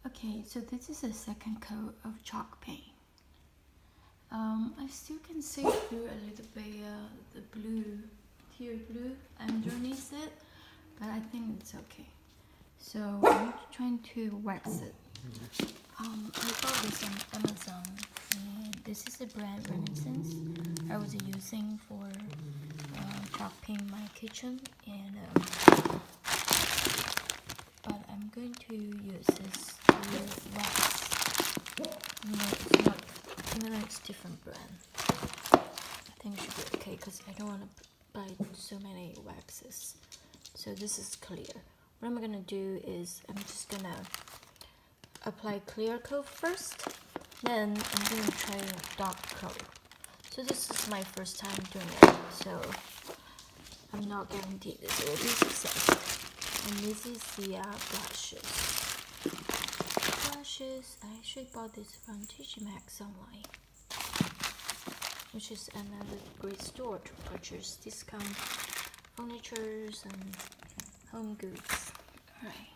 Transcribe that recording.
Okay, so this is the second coat of chalk paint. I still can see through a little bit the blue, teal blue underneath it, but I think it's okay. So I'm trying to wax it. I bought this on Amazon, and this is the brand Renaissance I was using for chalk paint my kitchen, and but I'm going to use this with wax. It's not, even though it's different brand. I think it should be okay because I don't want to buy so many waxes. So this is clear. What I'm gonna do is I'm just gonna apply clear coat first, then I'm gonna try dark coat. So this is my first time doing it, so I'm not guaranteed this will be successful. And this is the blushes. I actually bought this from TG Maxx online, which is another great store to purchase discount furnitures and home goods. Alright.